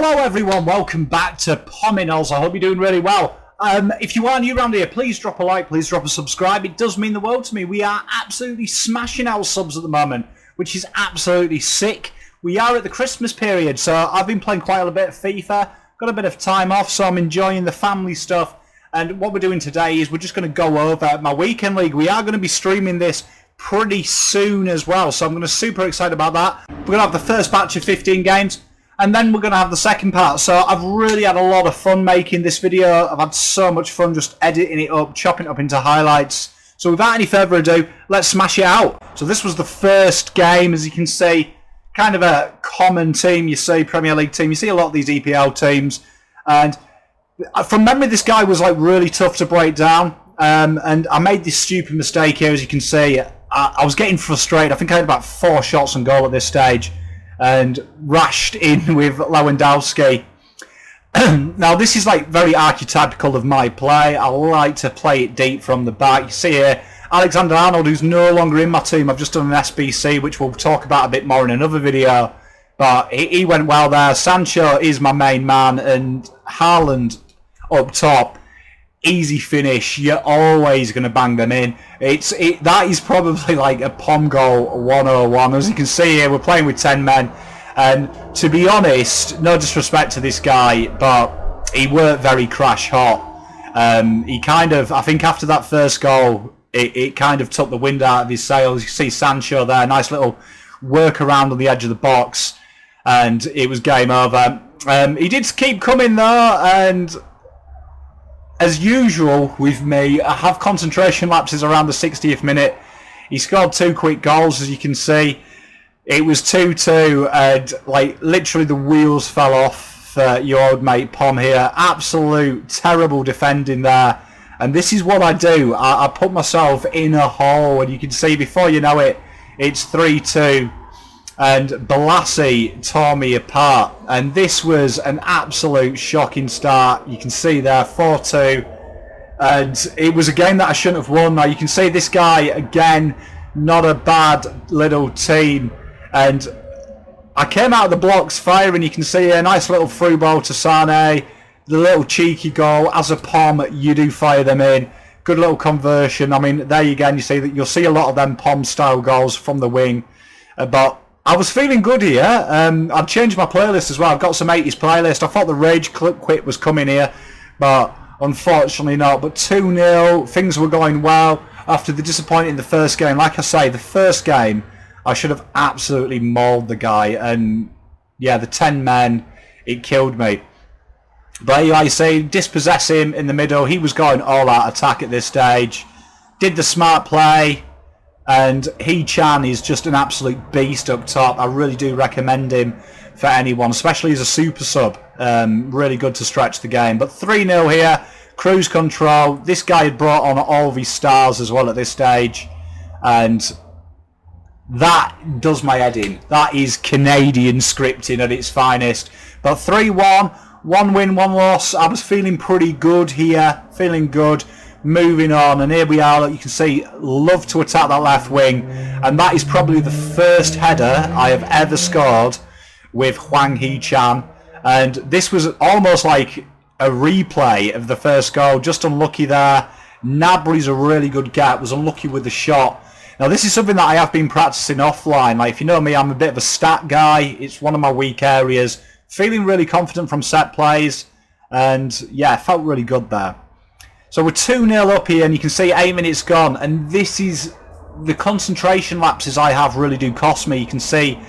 Hello everyone, welcome back to Pommyinoz. I hope you're doing really well. If you are new around here, please drop a like, please drop a subscribe. It does mean the world to me. We are absolutely smashing our subs at the moment, which is absolutely sick. We are at the Christmas period, so I've been playing quite a bit of FIFA, got a bit of time off, so I'm enjoying the family stuff. And what we're doing today is we're just going to go over my weekend league. We are going to be streaming this pretty soon as well, so I'm going to super excited about that. We're going to have the first batch of 15 games. And then we're going to have the second part. So I've really had a lot of fun making this video. I've had so much fun just editing it up, chopping it up into highlights. So without any further ado, let's smash it out. So this was the first game, as you can see. Kind of a common team, you see, Premier League team. You see a lot of these EPL teams. And from memory, this guy was like really tough to break down. And I made this stupid mistake here, as you can see. I was getting frustrated. I think I had about 4 shots on goal at this stage. And rashed in with Lewandowski. Now this is like very archetypical of my play. I like to play it deep from the back. You see here, Alexander-Arnold, who's no longer in my team. I've just done an SBC, which we'll talk about a bit more in another video. But he went well there. Sancho is my main man, and Haaland up top. Easy finish. You're always going to bang them in. That is probably like a Pom goal 101. As you can see here, we're playing with 10 men. And to be honest, no disrespect to this guy, but he weren't very crash hot. He kind of, I think after that first goal, it kind of took the wind out of his sails. You see Sancho there, nice little work around on the edge of the box. And it was game over. He did keep coming though, and as usual with me, I have concentration lapses around the 60th minute. He scored 2 quick goals, as you can see. It was 2-2, and like literally the wheels fell off for your old mate Pom here. Absolute terrible defending there. And this is what I do. I put myself in a hole, and you can see before you know it, it's 3-2. And Balassi tore me apart, and this was an absolute shocking start. You can see there 4-2, and it was a game that I shouldn't have won. Now you can see this guy again, not a bad little team, and I came out of the blocks firing. You can see a nice little through ball to Sane, the little cheeky goal. As a Pom, you do fire them in. Good little conversion. I mean, there you go. You see that you'll see a lot of them Pom style goals from the wing, but I was feeling good here. I've changed my playlist as well. I've got some 80s playlist. I thought the Rage Clip Quit was coming here, but unfortunately not. But 2-0, things were going well after the disappointing the first game. Like I say, the first game, I should have absolutely mauled the guy. And yeah, the 10 men, it killed me. But like I say, dispossess him in the middle. He was going all out attack at this stage. Did the smart play. And He-Chan is just an absolute beast up top. I really do recommend him for anyone, especially as a super sub. Really good to stretch the game. But 3-0 here, cruise control. This guy had brought on all of his stars as well at this stage. And that does my head in. That is Canadian scripting at its finest. But 3-1, 1 win, 1 loss. I was feeling pretty good here, feeling good. Moving on, and here we are. Look, you can see, love to attack that left wing, and that is probably the first header I have ever scored with Hwang Hee-Chan, and this was almost like a replay of the first goal. Just unlucky there. Nabry's a really good get, was unlucky with the shot. Now this is something that I have been practicing offline. Like, if you know me, I'm a bit of a stat guy. It's one of my weak areas. Feeling really confident from set plays, and yeah, felt really good there. So we're 2-0 up here, and you can see 8 minutes gone, and this is the concentration lapses I have really do cost me. You can see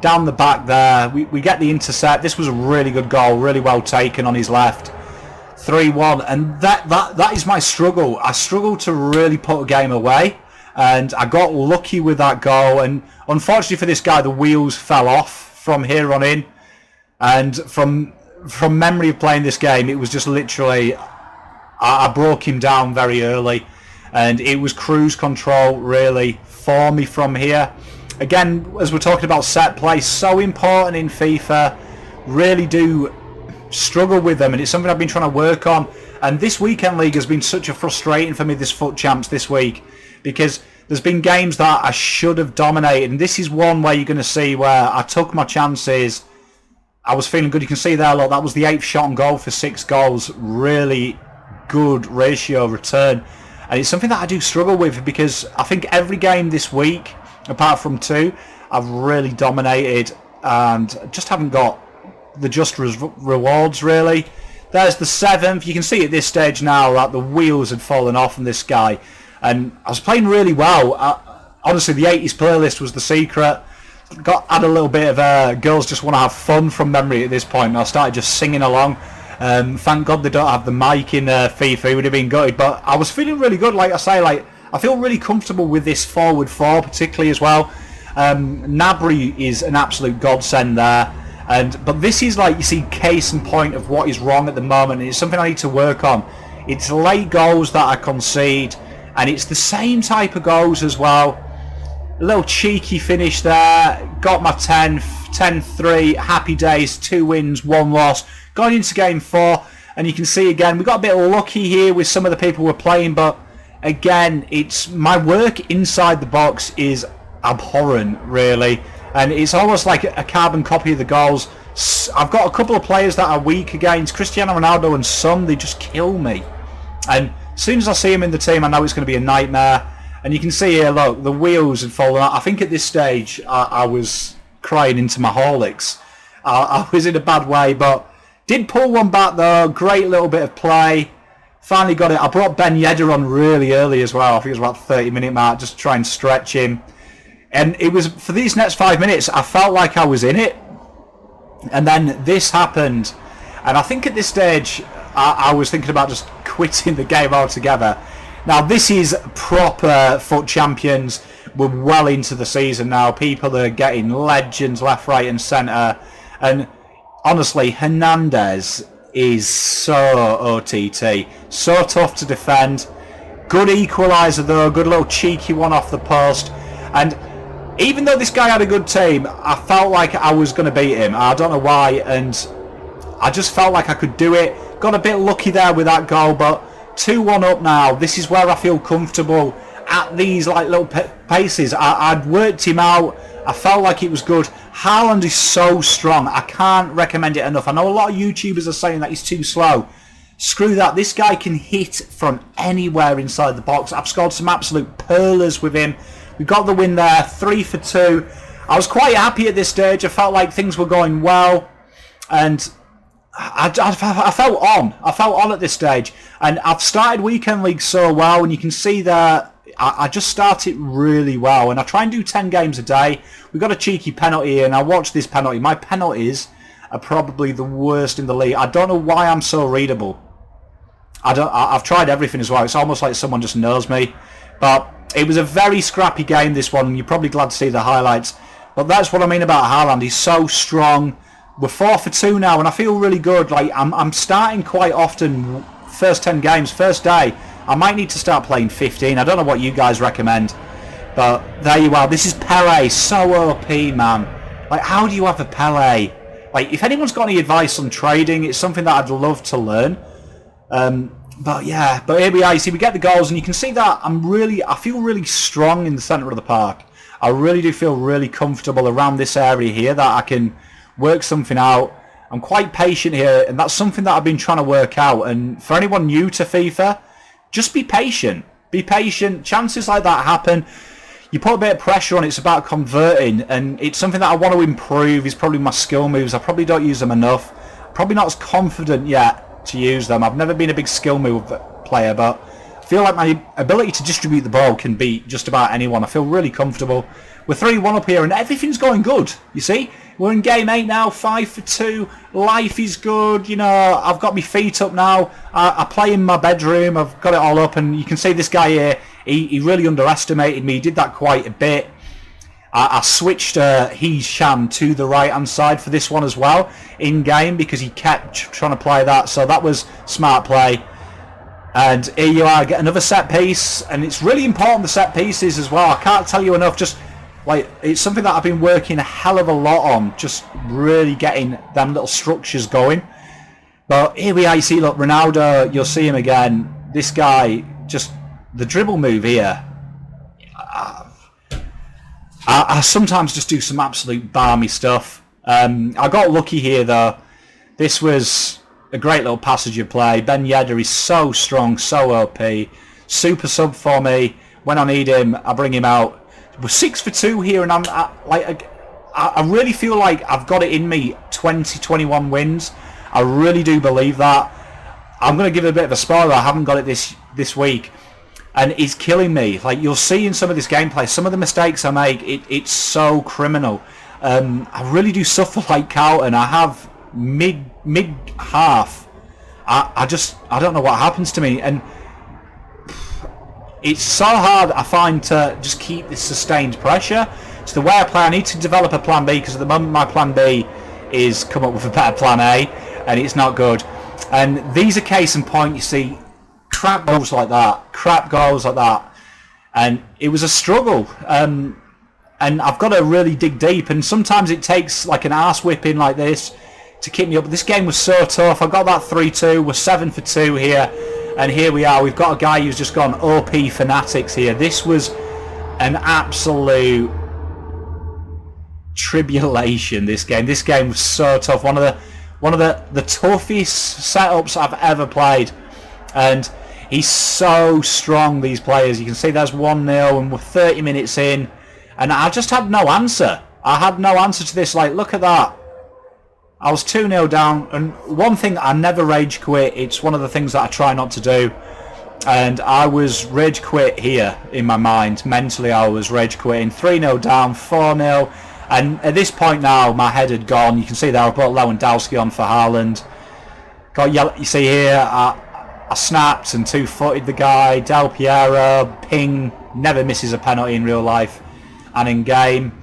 down the back there, we get the intercept. This was a really good goal, really well taken on his left. 3-1, and that is my struggle. I struggle to really put a game away, and I got lucky with that goal, and unfortunately for this guy, the wheels fell off from here on in, and from memory of playing this game, it was just literally, I broke him down very early, and it was cruise control really for me from here. Again, as we're talking about set play, so important in FIFA. Really do struggle with them, and it's something I've been trying to work on. And this weekend league has been such a frustrating for me, this FUT Champs this week, because there's been games that I should have dominated, and this is one where you're going to see where I took my chances I was feeling good. You can see there, look, that was the 8th shot on goal for 6 goals. Really good ratio return. And it's something that I do struggle with because I think every game this week, apart from 2, I've really dominated and just haven't got the just rewards, really. There's the 7th. You can see at this stage now that the wheels had fallen off on this guy. And I was playing really well. Honestly, the 80s playlist was the secret. Had a little bit of girls just want to have fun from memory at this point. And I started just singing along. Thank God they don't have the mic in FIFA. It would have been good. But I was feeling really good. Like I say, I feel really comfortable with this forward 4, particularly as well. Gnabry is an absolute godsend there. But this is, like, you see, case in point of what is wrong at the moment, and it's something I need to work on. It's late goals that I concede, and it's the same type of goals as well. A little cheeky finish there, got my 10-3, happy days, 2 wins, 1 loss. Got into game 4, and you can see again, we got a bit lucky here with some of the people we're playing, but again, it's my work inside the box is abhorrent, really. And it's almost like a carbon copy of the goals. I've got a couple of players that are weak against Cristiano Ronaldo and Son. They just kill me. And as soon as I see him in the team, I know it's going to be a nightmare. And you can see here, look, the wheels had fallen out. I think at this stage, I was crying into my Horlicks. I was in a bad way, but did pull one back, though. Great little bit of play. Finally got it. I brought Ben Yedder on really early as well. I think it was about 30-minute mark, just to try and stretch him. And it was, for these next 5 minutes, I felt like I was in it. And then this happened. And I think at this stage, I was thinking about just quitting the game altogether. Now, this is proper FUT Champions. We're well into the season now. People are getting legends left, right and centre. And honestly, Hernandez is so OTT. So tough to defend. Good equaliser, though. Good little cheeky one off the post. And even though this guy had a good team, I felt like I was going to beat him. I don't know why, and I just felt like I could do it. Got a bit lucky there with that goal, but 2-1 up now. This is where I feel comfortable at these like little paces. I'd worked him out. I felt like it was good. Haaland is so strong. I can't recommend it enough. I know a lot of YouTubers are saying that he's too slow. Screw that. This guy can hit from anywhere inside the box. I've scored some absolute pearlers with him. We got the win there, 3 for 2. I was quite happy at this stage. I felt like things were going well, and I felt on. I felt on at this stage, and I've started weekend league so well, and you can see that I just started really well, and I try and do 10 games a day. We got a cheeky penalty, and I watched this penalty. My penalties are probably the worst in the league. I don't know why I'm so readable. I've tried everything as well. It's almost like someone just knows me, but it was a very scrappy game, this one, and you're probably glad to see the highlights. But that's what I mean about Haaland. He's so strong. We're 4 for 2 now, and I feel really good. Like I'm starting quite often, first 10 games, first day. I might need to start playing 15. I don't know what you guys recommend. But there you are. This is Pele. So OP, man. Like, how do you have a Pele? Like, if anyone's got any advice on trading, it's something that I'd love to learn. But yeah, but here we are. You see, we get the goals, and you can see that I feel really strong in the centre of the park. I really do feel really comfortable around this area here, that I can work something out. I'm quite patient here, and that's something that I've been trying to work out. And for anyone new to FIFA, just be patient. Be patient. Chances like that happen. You put a bit of pressure on, it's about converting, and it's something that I want to improve. Is probably my skill moves. I probably don't use them enough. Probably not as confident yet to use them. I've never been a big skill move player, but I feel like my ability to distribute the ball can beat just about anyone. I feel really comfortable. We're 3-1 up here, and everything's going good. You see, we're in game 8 now, 5 for 2. Life is good. You know, I've got my feet up now. I play in my bedroom. I've got it all up, and you can see this guy here. He really underestimated me. He did that quite a bit. I switched Sham to the right hand side for this one as well in game, because he kept trying to play that, so that was smart play. And here you are, get another set piece, and it's really important, the set pieces as well. I can't tell you enough. Just like, it's something that I've been working a hell of a lot on, just really getting them little structures going. But here we are. You see, look, Ronaldo, you'll see him again. This guy, just the dribble move here. I sometimes just do some absolute balmy stuff. I got lucky here though. This was a great little passage of play. Ben Yedder is so strong, so OP. Super sub for me. When I need him, I bring him out. We're 6 for 2 here, and I really feel like I've got it in me. 21 wins. I really do believe that. I'm going to give it a bit of a spoiler. I haven't got it this week, and it's killing me. Like, you'll see in some of this gameplay, some of the mistakes I make, it's so criminal. I really do suffer like Carlton. I have mid half. I don't know what happens to me, and it's so hard, I find, to just keep this sustained pressure. It's the way I play. I need to develop a plan B, because at the moment my plan B is come up with a better plan A, and it's not good. And these are case in point. You see crap goals like that, and it was a struggle. And I've got to really dig deep, and sometimes it takes like an arse whipping like this to keep me up. This game was so tough. I got that 3-2. We're 7 for 2 here, and here we are. We've got a guy who's just gone OP fanatics here. This was an absolute tribulation. This game was so tough. One of the toughest setups I've ever played, and he's so strong. These players, you can see there's 1-0, and we're 30 minutes in, and I just had no answer. I had no answer to this. Like, look at that. I was 2-0 down, and one thing, I never rage quit. It's one of the things that I try not to do, and I was rage quit here in my mind. Mentally, I was rage quitting. 3-0 down, 4-0, and at this point now, my head had gone. You can see there, I brought Lewandowski on for Haaland. Got yellow. You see here, I snapped and two-footed the guy. Del Piero, ping, never misses a penalty in real life and in game.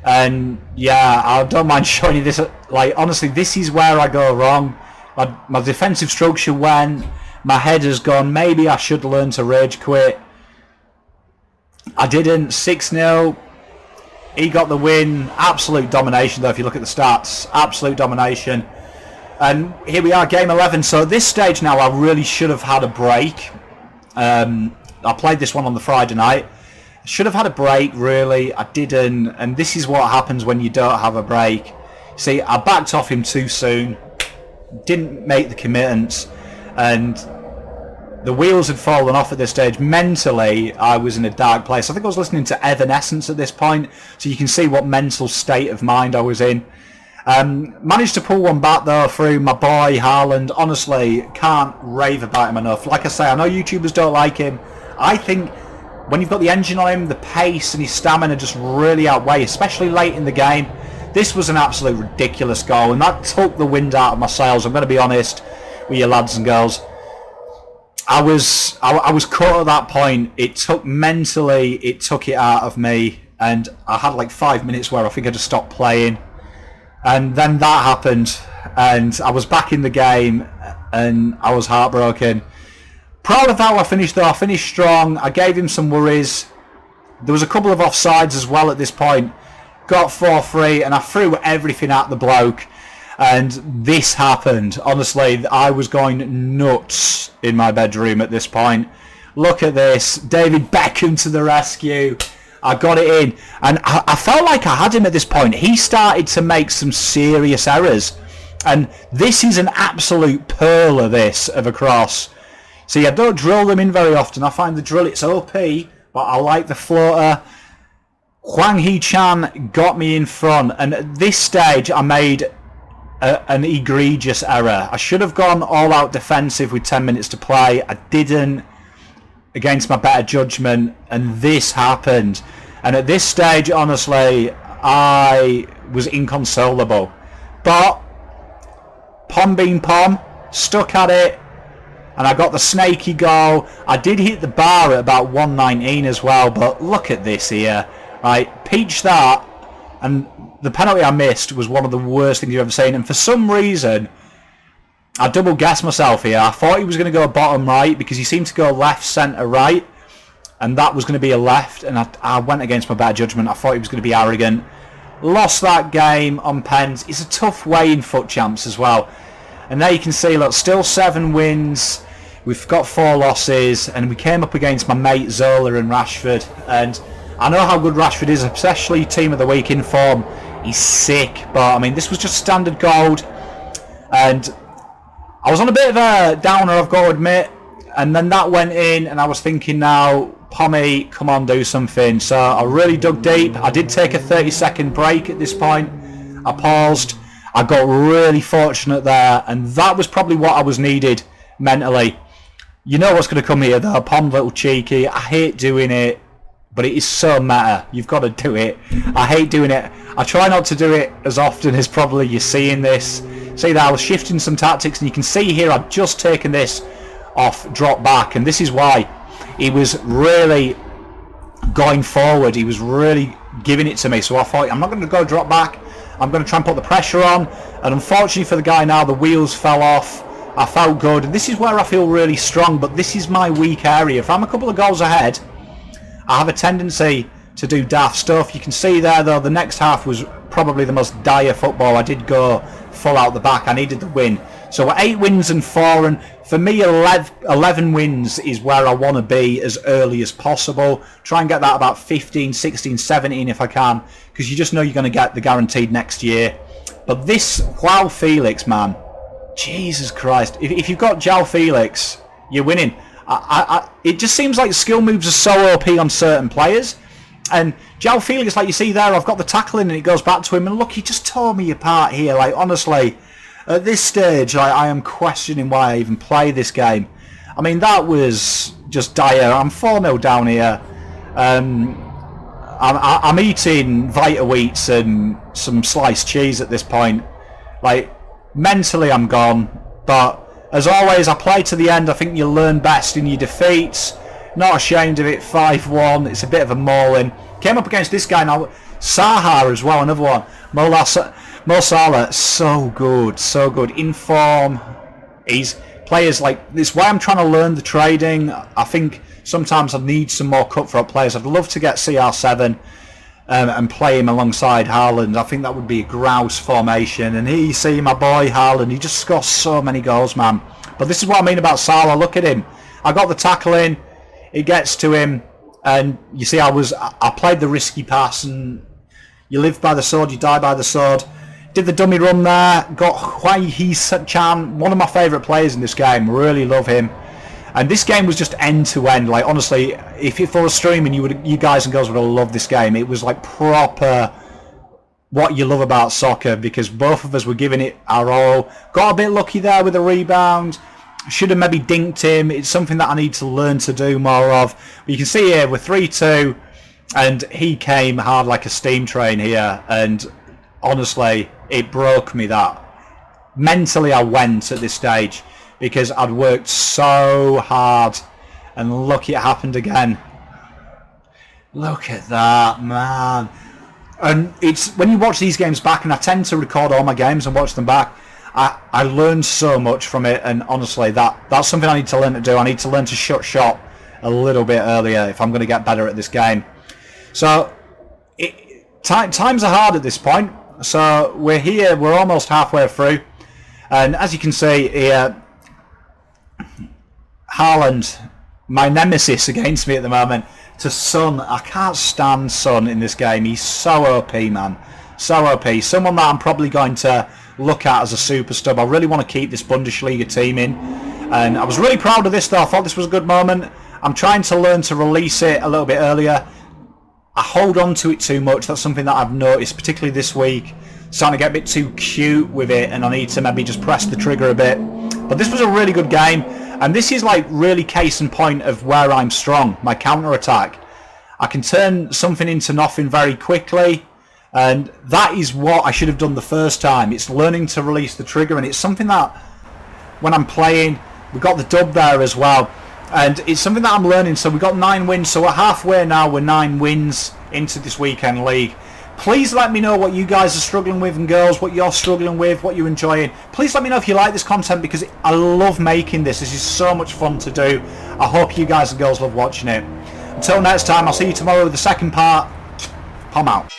And yeah, I don't mind showing you this. Like, honestly, this is where I go wrong. My defensive structure went. My head has gone. Maybe I should learn to rage quit. I didn't. 6-0. He got the win. Absolute domination, though, if you look at the stats. Absolute domination. And here we are, game 11. So at this stage now, I really should have had a break. I played this one on the Friday night. Should have had a break, really. I didn't, and this is what happens when you don't have a break. See, I backed off him too soon, didn't make the commitments, and the wheels had fallen off at this stage. Mentally, I was in a dark place. I think I was listening to Evanescence at this point, so you can see what mental state of mind I was in. Managed to pull one back, though, through my boy Haaland. Honestly, can't rave about him enough. Like I say, I know YouTubers don't like him. I think when you've got the engine on him, the pace and his stamina just really outweigh, especially late in the game. This was an absolute ridiculous goal, and that took the wind out of my sails. I'm going to be honest with you, lads and girls. I was caught at that point. It took it out of me, and I had like 5 minutes where I think I just stopped playing, and then that happened, and I was back in the game, and I was heartbroken. Proud of how I finished, though. I finished strong. I gave him some worries. There was a couple of offsides as well at this point. Got 4-3, and I threw everything at the bloke. And this happened. Honestly, I was going nuts in my bedroom at this point. Look at this. David Beckham to the rescue. I got it in. And I felt like I had him at this point. He started to make some serious errors. And this is an absolute pearl of a cross. See, I don't drill them in very often. I find the drill, it's OP, but I like the floater. Hwang Hee-chan got me in front, and at this stage I made an egregious error. I should have gone all-out defensive with 10 minutes to play. I didn't, against my better judgment, and this happened. And at this stage, honestly, I was inconsolable. But Pom being Pom, stuck at it, and I got the snaky goal. I did hit the bar at about 119 as well, but look at this here. Right, peach that, and the penalty I missed was one of the worst things you've ever seen, and for some reason, I double guessed myself here. I thought he was going to go bottom right, because he seemed to go left, centre, right, and that was going to be a left, and I went against my better judgment. I thought he was going to be arrogant. Lost that game on pens. It's a tough way in FUT Champs as well. And there you can see, look, still 7 wins. We've got 4 losses, and we came up against my mate Zola and Rashford, and I know how good Rashford is, especially team of the week in form. He's sick. But, I mean, this was just standard gold. And I was on a bit of a downer, I've got to admit. And then that went in, and I was thinking now, Pommy, come on, do something. So I really dug deep. I did take a 30-second break at this point. I paused. I got really fortunate there, and that was probably what I was needed mentally. You know what's going to come here, though. Pom, little cheeky. I hate doing it, but it is so meta. You've got to do it. I hate doing it. I try not to do it as often as probably you're seeing this. See that I was shifting some tactics, and you can see here I've just taken this off drop back, and this is why he was really going forward. He was really giving it to me, so I thought I'm not going to go drop back. I'm going to try and put the pressure on, and unfortunately for the guy now, the wheels fell off. I felt good. This is where I feel really strong, but this is my weak area. If I'm a couple of goals ahead, I have a tendency to do daft stuff. You can see there, though, the next half was probably the most dire football. I did go full out the back. I needed the win. So 8 wins and 4, and for me 11 wins is where I want to be as early as possible. Try and get that about 15, 16, 17 if I can, because you just know you're going to get the guaranteed next year. But this Joao Felix, man, Jesus Christ, if you've got Joao Felix, you're winning. It just seems like skill moves are so OP on certain players. And Joao Felix, like you see there, I've got the tackling and it goes back to him, and look, he just tore me apart here. Like, honestly, at this stage, I am questioning why I even play this game. I mean, that was just dire. I'm 4-0 down here. I'm eating Vita Wheats and some sliced cheese at this point. Like, mentally I'm gone. But, as always, I play to the end. I think you learn best in your defeats. Not ashamed of it, 5-1. It's a bit of a mauling. Came up against this guy now. Saha as well, another one. Mo Salah, so good. In form. He's players like this. Why I'm trying to learn the trading. I think sometimes I need some more cutthroat players. I'd love to get CR7 and play him alongside Haaland. I think that would be a grouse formation. And here you see my boy Haaland. He just scores so many goals, man. But this is what I mean about Salah. Look at him. I got the tackle in. It gets to him. And you see I played the risky pass, and you live by the sword, you die by the sword. Did the dummy run there, got FUT Champs, one of my favourite players in this game, really love him. And this game was just end to end. Like, honestly, if it was streaming, you guys and girls would have loved this game. It was like proper what you love about soccer, because both of us were giving it our all. Got a bit lucky there with the rebound. Should have maybe dinked him. It's something that I need to learn to do more of. But you can see here, we're 3-2, and he came hard like a steam train here, and honestly, it broke me that. Mentally, I went at this stage, because I'd worked so hard, and look, it happened again. Look at that, man. And it's when you watch these games back, and I tend to record all my games and watch them back, I learned so much from it, and honestly, that's something I need to learn to do. I need to learn to shut shop a little bit earlier if I'm going to get better at this game. So, times are hard at this point. So, we're here, we're almost halfway through. And as you can see here, Haaland, my nemesis against me at the moment, to Son. I can't stand Son in this game. He's so OP, man. So OP. Someone that I'm probably going to look at as a super stub. I really want to keep this Bundesliga team in. And I was really proud of this, though. I thought this was a good moment. I'm trying to learn to release it a little bit earlier. I hold on to it too much. That's something that I've noticed, particularly this week. Starting to get a bit too cute with it, and I need to maybe just press the trigger a bit. But this was a really good game, and this is like really case in point of where I'm strong, my counter-attack. I can turn something into nothing very quickly, and that is what I should have done the first time. It's learning to release the trigger, and it's something that when I'm playing, we got the dub there as well, and it's something that I'm learning. So we got 9 wins, so we're halfway now. We're 9 wins into this weekend league. Please let me know what you guys are struggling with, and girls, what you're struggling with, what you're enjoying. Please let me know if you like this content, because I love making this. This is so much fun to do. I hope you guys and girls love watching it. Until next time, I'll see you tomorrow with the second part. Pom out.